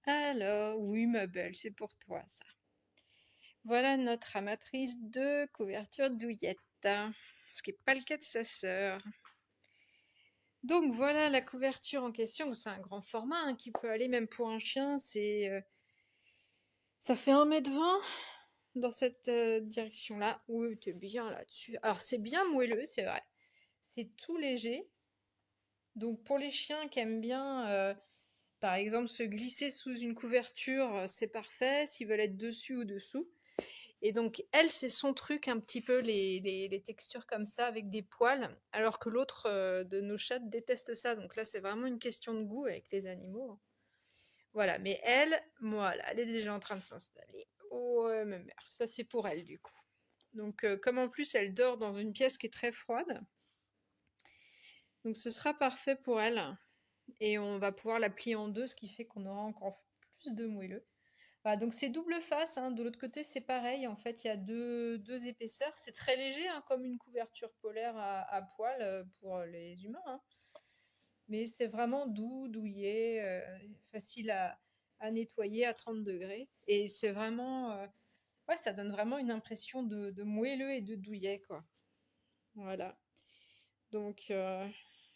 Alors, oui, ma belle, c'est pour toi, ça. Voilà notre amatrice de couverture douillette, hein, ce qui n'est pas le cas de sa sœur. Donc voilà la couverture en question. C'est un grand format hein, qui peut aller même pour un chien. Ça fait 1,20 m dans cette direction-là. Oui, t'es bien là-dessus. Alors c'est bien moelleux, c'est vrai. C'est tout léger. Donc pour les chiens qui aiment bien par exemple, se glisser sous une couverture, c'est parfait, s'ils veulent être dessus ou dessous. Et donc, elle, c'est son truc un petit peu, les textures comme ça, avec des poils, alors que l'autre de nos chats déteste ça. Donc là, c'est vraiment une question de goût avec les animaux, hein. Voilà, mais elle, voilà, elle est déjà en train de s'installer. Ouais, ma mère, ça c'est pour elle du coup. Donc, comme en plus elle dort dans une pièce qui est très froide, donc ce sera parfait pour elle. Et on va pouvoir la plier en deux, ce qui fait qu'on aura encore plus de moelleux. Voilà, donc c'est double face, hein. De l'autre côté, c'est pareil. En fait, il y a deux épaisseurs. C'est très léger, hein, comme une couverture polaire à poil pour les humains, hein. Mais c'est vraiment doux, douillet, facile à nettoyer à 30 degrés. Et c'est vraiment, ouais, ça donne vraiment une impression de moelleux et de douillet, quoi. Voilà. Donc,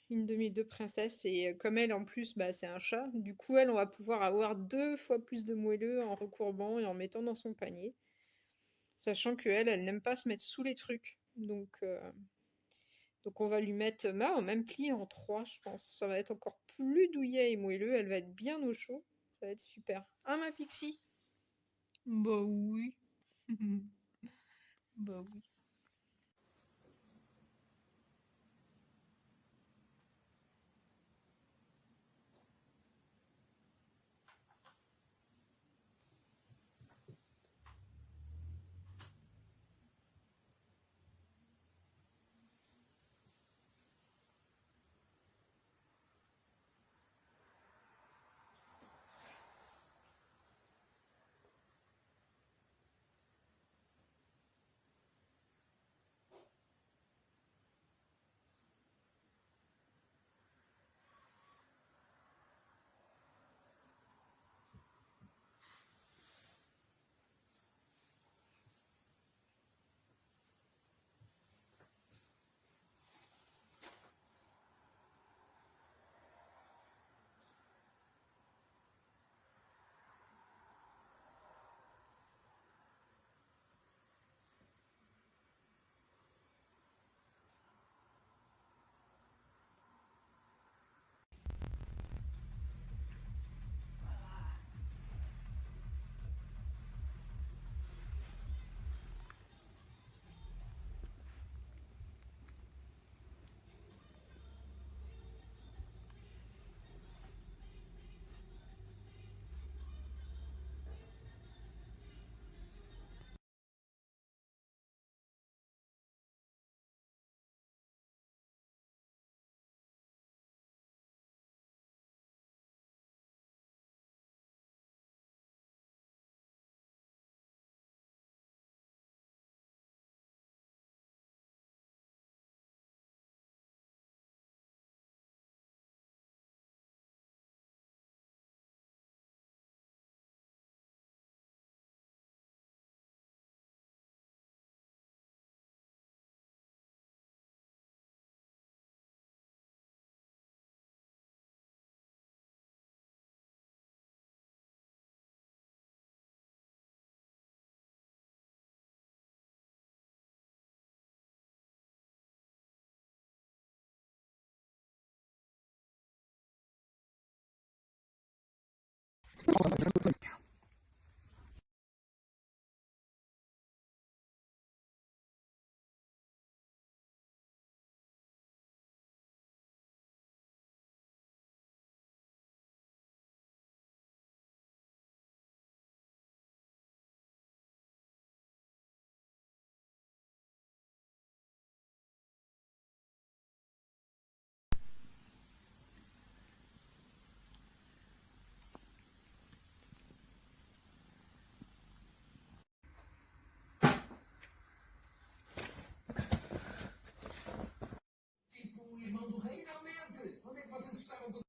une de mes deux princesses. Et comme elle, en plus, bah, c'est un chat. Du coup, elle, on va pouvoir avoir 2 fois plus de moelleux en recourbant et en mettant dans son panier. Sachant qu'elle, elle n'aime pas se mettre sous les trucs. Donc on va lui mettre au même pli en 3, je pense. Ça va être encore plus douillet et moelleux. Elle va être bien au chaud. Ça va être super. Hein, ma Pixie? Bah oui. Bah oui.